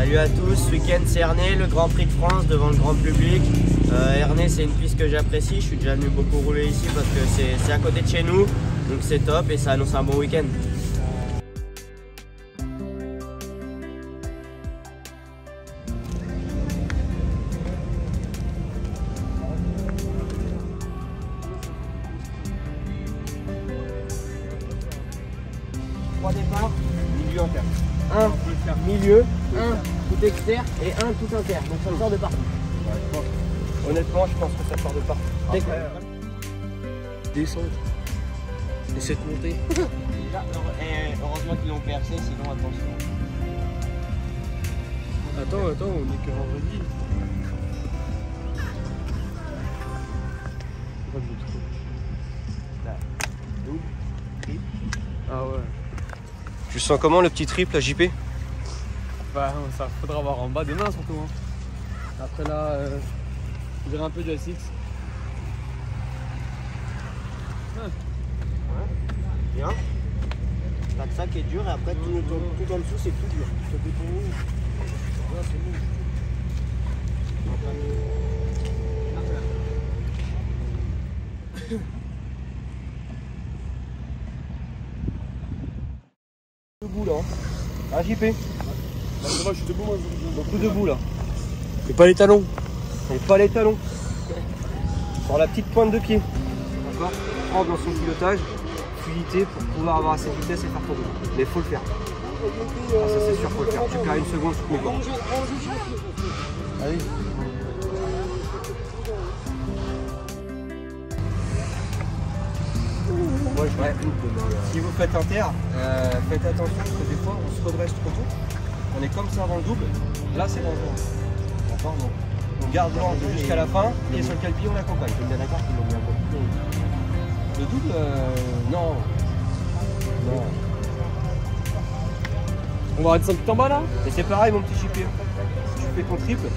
Salut à tous, ce week-end c'est Ernée, le Grand Prix de France devant le grand public. Ernée c'est une piste que j'apprécie, je suis déjà venu beaucoup rouler ici parce que c'est à côté de chez nous, donc c'est top et ça annonce un bon week-end. Trois départs, milieu inter. Un milieu, un tout externe et un tout inter. Donc ça sort de partout. Ouais, honnêtement, je pense que ça sort de partout. Après, descendre. Et cette montée. Heureusement qu'ils l'ont percé, sinon attention. Attends, on est que vendredi. Ah ouais. Tu sens comment le petit triple à JP? Bah ça faudra voir en bas demain surtout. Hein. Après là, je dirais un peu de SX. Ouais. Bien. T'as que ça qui est dur et après tout en dessous c'est tout dur. Ça dépend où. Là c'est mou. Debout là. Ah JP. Bah, ça va, je suis debout moi. Beaucoup debout là. Et pas les talons. Et pas les talons. Sur la petite pointe de pied. D'accord. Prendre dans son pilotage, fluidité pour pouvoir avoir assez de vitesse et faire ton roulement. Mais il faut le faire. Ah, ça c'est sûr, faut le faire. Tu perds une seconde sur mes corps. Allez. Moi, si vous faites inter, faites attention parce que des fois on se redresse trop tôt. On est comme ça avant le double. Là c'est dangereux. D'accord, donc on garde l'angle jusqu'à la fin et sur le calpi on l'accompagne. Je suis bien d'accord qu'ils l'ont bien compris. Le double, non. Non. On va arrêter ça tout en bas là. Et c'est pareil mon petit JP. Si tu fais ton triple,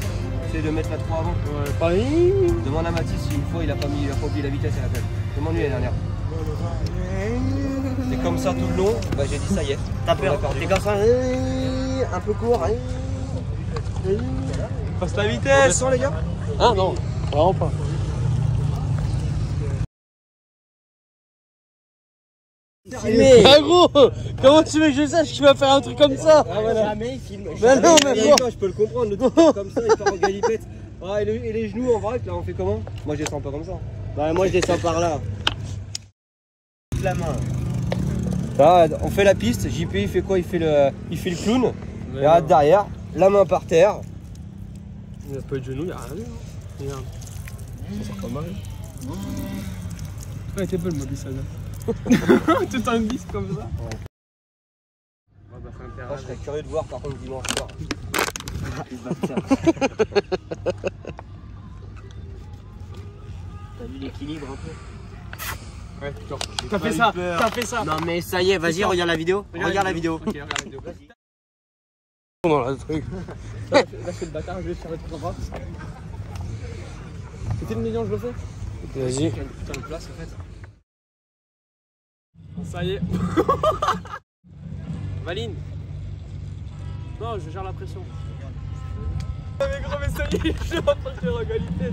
essaye de mettre la 3 avant. Ouais, pareil. Demande à Mathis si une fois il a pas oublié la vitesse à la tête. Demande-lui l'année dernière. C'est comme ça tout le long, bah j'ai dit ça y est. T'as peur, t'es comme ça, un peu court. Passe la vitesse. On descend les gars. Ah non, vraiment pas. Mais Ah gros, comment tu veux que je sache qu'il va faire un truc comme ça? ah, voilà. Jamais il filme. Bah non, mais gros. gros. Je peux le comprendre, le truc comme ça, il part en galipette. Ah, et les genoux en vrac là, on fait comment? Moi je descends pas comme ça. Bah moi je descends par là. La main. Là, on fait la piste, JP il fait quoi? Il fait le clown. Il rate derrière, la main par terre. Il n'y a pas eu de genoux, il n'y a rien eu. Regarde. Ça sert pas mal. Ouais, t'es belle, moi, Bissana. Tout un disque comme ça. Ouais. Moi, je serais curieux de voir par contre dimanche soir. Il va faire. T'as vu l'équilibre un peu? Ouais, genre, t'as fait ça, t'as fait ça. Non mais ça y est, vas-y, regarde la vidéo. Regarde la vidéo. Ok, regarde la vidéo. Dans le truc. Là, je fais le bâtard, je vais faire le truc en bas. C'était le million, je le fais. Vas-y. Putain de place en fait. Ça y est. Valine. Non, je gère la pression. Mais gros, mais ça y est, je suis en train de faire égalité.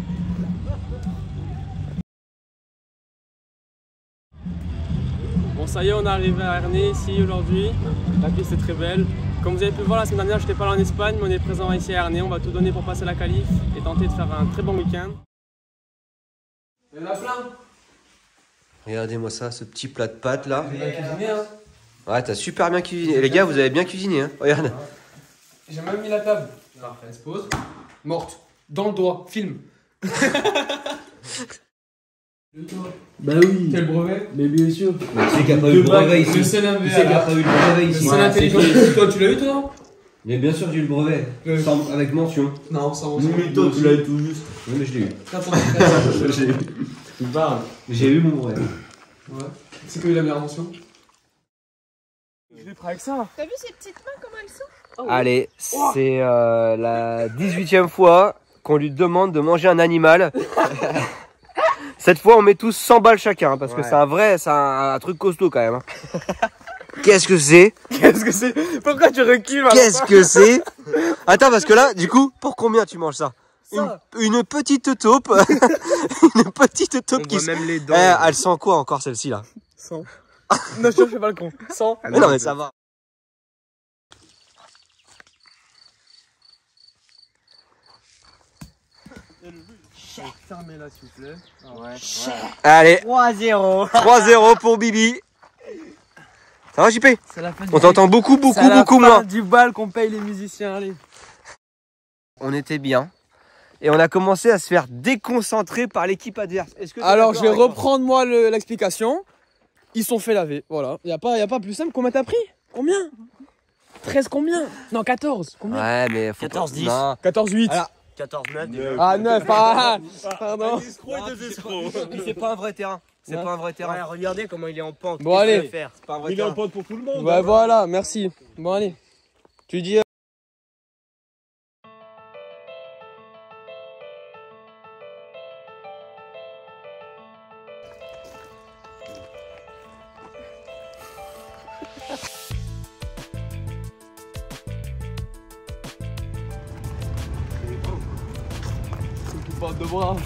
Bon, ça y est, on est arrivé à Ernée ici aujourd'hui. La piste est très belle. Comme vous avez pu le voir la semaine dernière, je n'étais pas là en Espagne, mais on est présent ici à Ernée. On va tout donner pour passer la qualif et tenter de faire un très bon week-end. Il y en a plein. Regardez-moi ça, ce petit plat de pâtes là. J'ai bien cuisiné, hein. Ouais, t'as super bien cuisiné. Et les gars, vous avez bien cuisiné, hein. Regarde. J'ai même mis la table. Parfait, elle se pose. Morte. Dans le doigt. Film. Bah oui. Quel brevet? Mais bien sûr. C'est qu'il n'y a pas eu de brevet ici. Le seul C'est qu'il n'y a pas eu de brevet Le ici. seul intelligent. Toi, tu l'as eu toi? Mais bien sûr, j'ai eu le brevet. Avec mention. Non, sans Mais toi, tu l'as eu tout juste. Oui, mais je l'ai eu. J'ai eu. Tu parles. J'ai eu mon brevet. Ouais. C'est que eu la meilleure mention. Je vais prêt avec ça. T'as vu ces petites mains comment elles sont? Allez, c'est la 18e fois qu'on lui demande de manger un animal. Cette fois, on met tous 100 balles chacun, parce que c'est un truc costaud quand même. Qu'est-ce que c'est? Qu'est-ce que c'est? Pourquoi tu recules? Qu'est-ce que c'est? Attends, parce que là, du coup, pour combien tu manges ça? Une petite taupe. Une petite taupe qui... même les dents. Elle sent quoi encore celle-ci là? 100. Non, je fais pas le con. 100. Mais non, mais ça va. Fermez-la s'il vous plaît. Ouais. Allez, 3-0. 3-0 pour Bibi. Ça va, JP? C'est la fin On t'entend beaucoup moins. du bal qu'on paye les musiciens, allez. On était bien. Et on a commencé à se faire déconcentrer par l'équipe adverse. Alors, je vais reprendre moi l'explication. Ils sont fait laver, voilà. Y a pas plus simple. Combien t'as pris? Combien? 13 combien? Non, 14. Combien? Ouais, mais faut 14-10. Non. 14-8. Alors, 14-9. Ah, 9. Pardon. C'est pas un vrai terrain. C'est pas un vrai terrain. Ouais, regardez comment il est en pente. Bon, allez. C'est pas un vrai terrain. pote pour tout le monde. Ouais, voilà, merci. Bon, allez. Tu dis... bande de bras.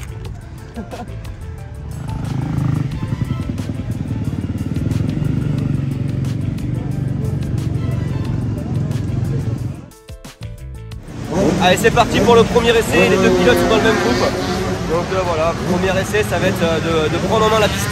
Allez, c'est parti pour le premier essai. Les deux pilotes sont dans le même groupe. Donc voilà, premier essai, ça va être de prendre en main la piste.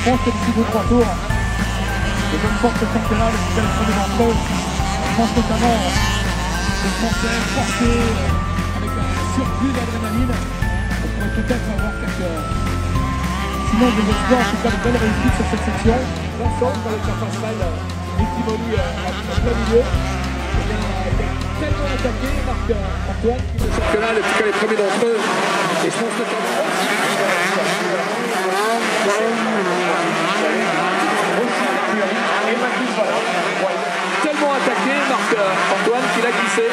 Je pense que d'ici 2-3 tours, de bonne force le championnat, le système premier d'entre eux, je pense notamment le Français forcé avec un surplus d'adrénaline. On pourrait peut-être avoir quelques... Sinon, des espoirs, en tout cas de belles réussites sur cette section. L'ensemble, avec la face mal, Estimoli à plein milieu. Il a tellement attaqué, Marc Antoine, le championnat, en tout cas les premiers d'entre eux. Et je pense notamment... Tellement attaqué, Marc Antoine, qu'il a glissé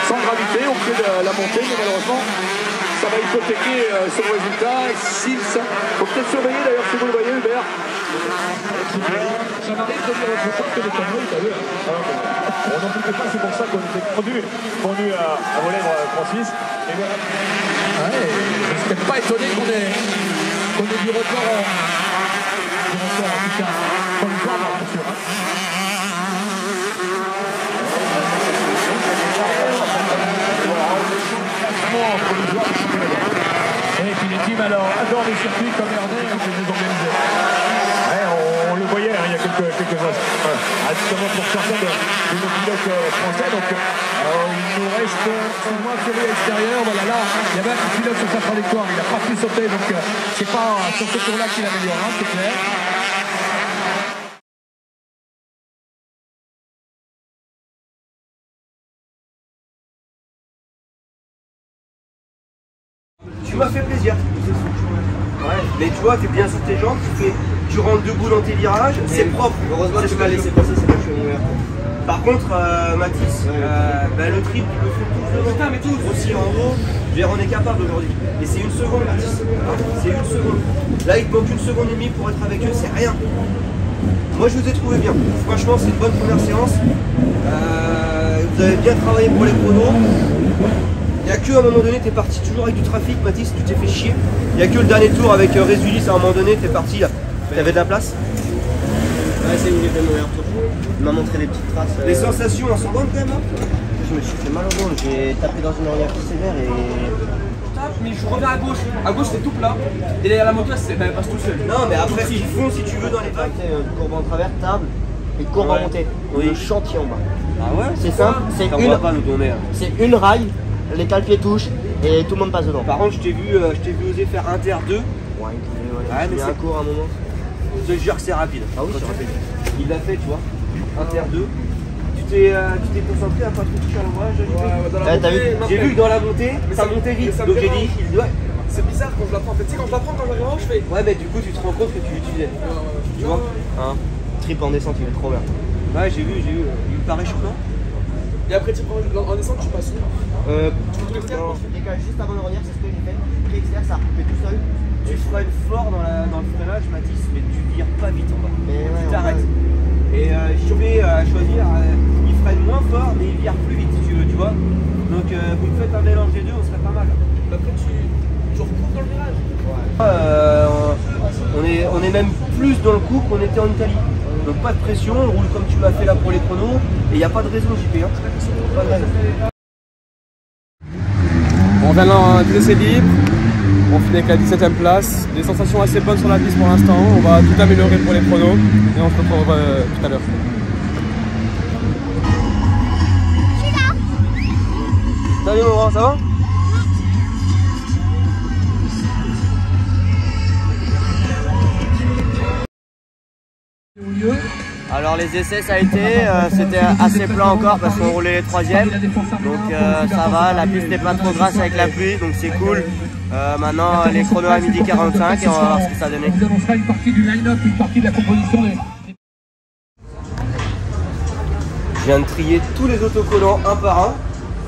sans gravité au pied de la montée, mais malheureusement ça va hypothéquer son résultat. Il faut peut-être surveiller d'ailleurs si vous le voyez, Hubert. Ça m'arrive de dire autre chose que des conneries, t'as vu. On n'en doutait pas, c'est pour ça qu'on était connu à Volèvre Francis. Et voilà. Ouais, je ne serais pas étonné qu'on ait du record en tout cas, provisoire, bien sûr. Et puis les teams alors adorent les circuits comme Ernest et les organisés. Ouais, on le voyait il y a quelques instants. Justement pour certains de nos pilotes français. Donc il nous reste moins sur l'extérieur. Voilà, là, il y avait un pilote sur sa trajectoire. Il n'a pas pu sauter. Donc c'est pas sur ce tour-là qu'il améliorera, c'est clair. Tu m'as fait plaisir. Ouais, mais tu vois, tu es bien sur tes jambes, tu rentres debout dans tes virages, c'est propre. Heureusement que tu m'as laissé passer, c'est pas que je suis ouvert. Par contre, Mathis, le trip, il le fait tous mais tous aussi en haut. On est capable aujourd'hui. Et c'est une seconde, Mathis. C'est une seconde. Là, il te manque une seconde et demie pour être avec eux, c'est rien. Moi, je vous ai trouvé bien. Franchement, c'est une bonne première séance. Vous avez bien travaillé pour les chronos. Il n'y a que à un moment donné, tu es parti toujours avec du trafic, Mathis, tu t'es fait chier. Il n'y a que le dernier tour avec Résulis, à un moment donné, tu es parti là. Tu avais de la place. Ouais, c'est où j'ai fait mon meilleur tour. Il m'a montré des petites traces. Les sensations, elles sont bonnes quand même là. Je me suis fait mal au dos, j'ai tapé dans une orientation sévère et... Mais je reviens à gauche. À gauche, c'est tout plat. Et derrière la moto, elle passe tout seul. Non, mais après, ce qu'ils font, si tu veux, dans les vagues. Courbe en travers, table et courbe en montée. Le chantier en bas. Ah ouais? C'est simple, c'est une raille, les cale-pieds touchent et tout le monde passe dedans. Par contre, je t'ai vu oser faire Inter 2. Ouais, mais c'est court à un moment. Je te jure que c'est rapide. Ah oui, c'est rapide. Il l'a fait, tu vois. Inter 2. Tu t'es concentré à pas trop toucher à l'ombrage. J'ai vu que dans la montée, ça montait vite. Donc j'ai dit, il doit. C'est bizarre quand je la prends. En fait, tu sais, quand je la prends, quand j'arrive en haut, je fais. Ouais, mais du coup, tu te rends compte que tu l'utilisais. Tu vois hein. Trip en descente, il est trop bien. Ouais, j'ai vu. Il me paraît chaud, non? Et après, tu prends en descente, tu passes où? Tu te décales juste avant de revenir, c'est ce que j'ai fait. Pied extérieur, ça a recoupé tout seul. Tu freines fort dans le freinage, Mathis, mais tu vires pas vite en bas. Tu t'arrêtes. Et Chopé à choisir, il freine moins fort, mais il vire plus vite si tu veux, tu vois. Donc, vous me faites un mélange des deux, on serait pas mal. Après, tu recoupes dans le virage. On est même plus dans le coup qu'on était en Italie. Donc pas de pression, on roule comme tu m'as fait là pour les chronos. Et il n'y a pas de raison, JP. Hein. Pas de raison. On vient là de l'essai libre. On finit avec la 17e place. Des sensations assez bonnes sur la piste pour l'instant. On va tout améliorer pour les chronos. Et on se retrouve tout à l'heure. Salut Laurent, ça va? Alors les essais ça a été, c'était assez plat encore parce qu'on roulait les 3e. Donc ça va, la piste n'est pas trop grasse avec la pluie, donc c'est cool. Maintenant les chronos à 12h45 et on va voir ce que ça a donné. On annoncera une partie du line-up, une partie de la composition des... Je viens de trier tous les autocollants un par un.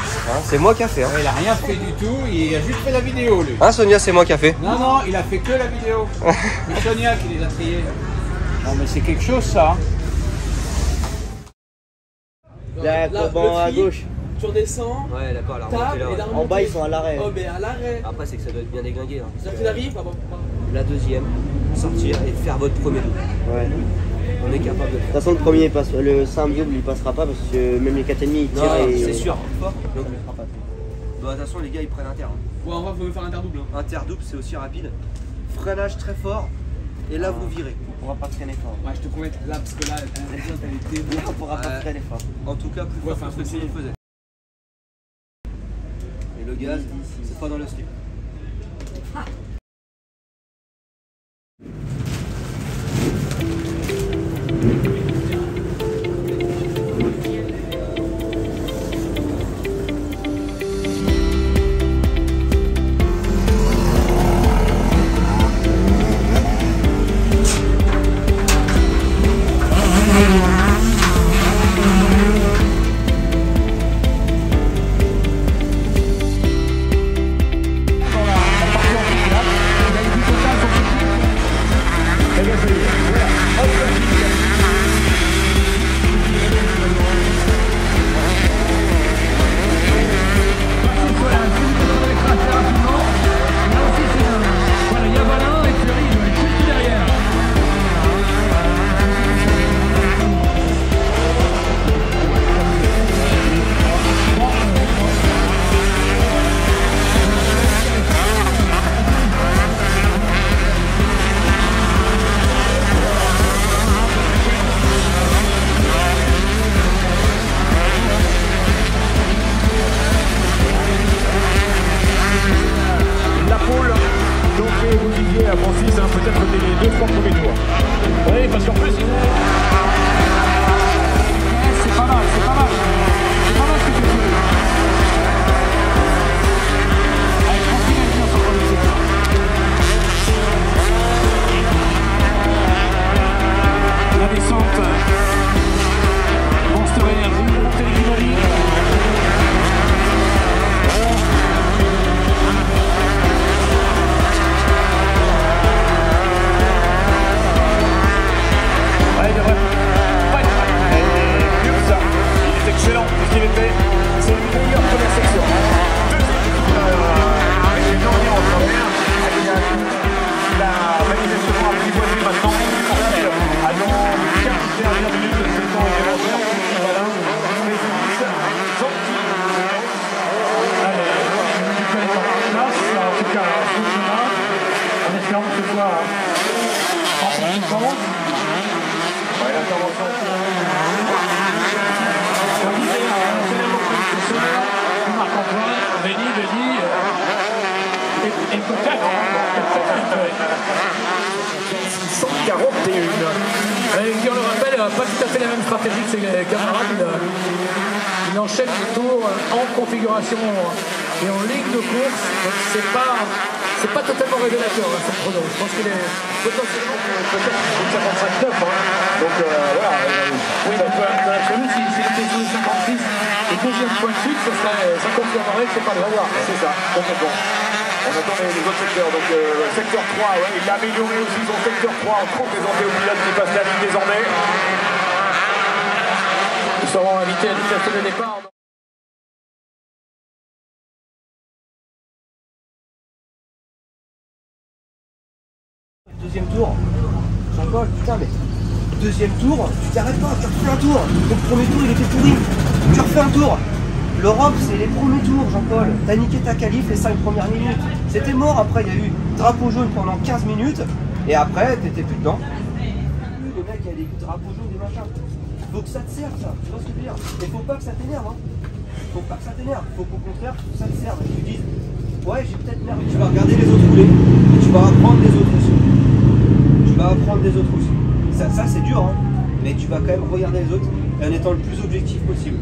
Hein, c'est moi qui a fait. Hein. Il a rien fait du tout, il a juste fait la vidéo lui. Hein Sonia, c'est moi qui a fait. Non, il a fait que la vidéo. C'est Sonia qui les a triés. Non mais c'est quelque chose ça. Là, bon, à gauche. Tu redescends. Ouais, d'accord, la remontée là. En bas, ils sont à l'arrêt. Oh, mais à l'arrêt. Après, c'est que ça doit être bien déglingué. Hein. C'est-à-dire qu'il arrive la 2e, sortir et faire votre premier double. Ouais. On est capable de. De toute façon, le premier passe, le simple double, il passera pas parce que même les 4,5 ils tirent. Non, et... c'est sûr. Fort. Donc, il fera pas. Bon, de toute façon, les gars, ils prennent inter. Hein. Ouais, on va faire interdouble. Hein. Interdouble, c'est aussi rapide. Freinage très fort. Et là, vous virez. On pourra pas traîner fort. Ouais, je te promets, là, parce que là, elle était. Là, on pourra pas traîner fort. En tout cas, plus fort que ce qu'on faisait. Et le gaz, c'est pas dans le slip. Et qui, on le rappelle, n'a pas tout à fait la même stratégie que ses camarades. Il enchaîne les tours en configuration et en ligne de course. Donc c'est pas totalement révélateur hein, son chrono. Je pense qu'il est potentiellement peut-être 55-9. Hein. Donc voilà. Oui, donc dans l'absolu, s'il était sous le 56 et deuxième point de suite, ça confirmerait que c'est pas le hasard. C'est ça, complètement. On attend les autres secteurs. Donc secteur 3, ouais, il a amélioré aussi son secteur 3 en trop présenté aux pilotes qui passent la ligne désormais. Ils seront invités à vitesse de départ. Deuxième tour, Jean-Paul, putain mais deuxième tour, tu t'arrêtes pas, tu refais un tour. Donc premier tour il était pourri, tu refais un tour. L'Europe c'est les premiers tours Jean-Paul, t'as niqué ta qualif les 5 premières minutes. C'était mort, après il y a eu drapeau jaune pendant 15 minutes et après t'étais plus dedans. Le mec il y a des drapeaux jaunes, des machins. Faut que ça te serve ça, tu vois ce que je veux dire. Et faut pas que ça t'énerve hein. Faut pas que ça t'énerve, faut qu'au contraire que ça te serve et que tu dises ouais j'ai peut-être merdé. Tu vas regarder les autres rouler et tu vas apprendre les autres aussi. Tu vas apprendre des autres aussi. Ça c'est dur, hein, mais tu vas quand même regarder les autres en étant le plus objectif possible.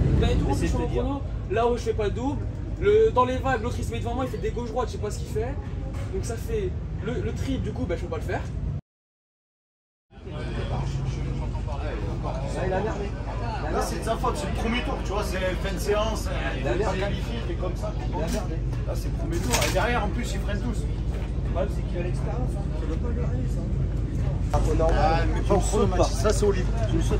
C'est de te dire. Là où je fais pas le double, dans les vagues, l'autre il se met devant moi, il fait des gauche-droite, je sais pas ce qu'il fait. Donc ça fait le triple, du coup, bah, je peux pas le faire. Ça, il a merdé. Là, c'est de sa faute, c'est le premier tour, tu vois, c'est fin de séance, il est qualifié, il fait comme ça. Là, c'est le premier tour, et derrière, en plus, ils freinent tous. Le problème, c'est qu'il a l'expérience, hein. Ça doit pas lui arriver, ça. Mais pas au chrono, Mathis, ça c'est au libre.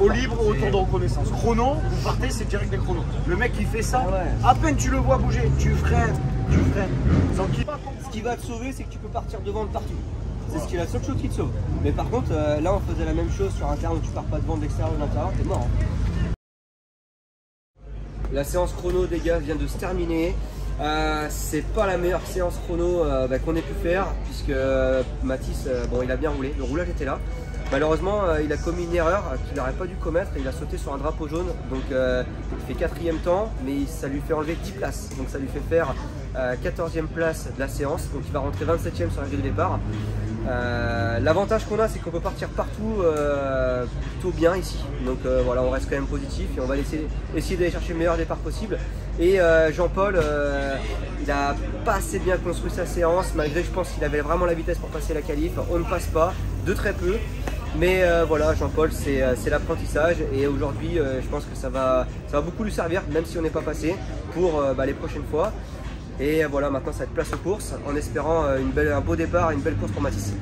Au libre, au tour de reconnaissance. Chrono, vous partez, c'est direct des chronos. Le mec qui fait ça, à peine tu le vois bouger, tu freines. Ce qui va te sauver, c'est que tu peux partir devant de partout. C'est la seule chose qui te sauve. Mais par contre, là on faisait la même chose sur un terrain où tu pars pas devant de l'extérieur ou de l'intérieur, t'es mort. Hein. La séance chrono des gars vient de se terminer. C'est pas la meilleure séance chrono qu'on ait pu faire puisque Mathis, bon, il a bien roulé, le roulage était là. Malheureusement, il a commis une erreur qu'il n'aurait pas dû commettre et il a sauté sur un drapeau jaune. Donc il fait 4e temps, mais ça lui fait enlever 10 places. Donc ça lui fait faire 14e place de la séance. Donc il va rentrer 27e sur la grille de départ. L'avantage qu'on a, c'est qu'on peut partir partout plutôt bien ici. Donc voilà, on reste quand même positif et on va essayer d'aller chercher le meilleur départ possible. Et Jean-Paul, il n'a pas assez bien construit sa séance, malgré je pense qu'il avait vraiment la vitesse pour passer la qualif. On ne passe pas, de très peu. Mais voilà, Jean-Paul, c'est l'apprentissage et aujourd'hui, je pense que ça va beaucoup lui servir, même si on n'est pas passé, pour les prochaines fois. Et voilà, maintenant ça va être place aux courses, en espérant un beau départ et une belle course pour Mathis.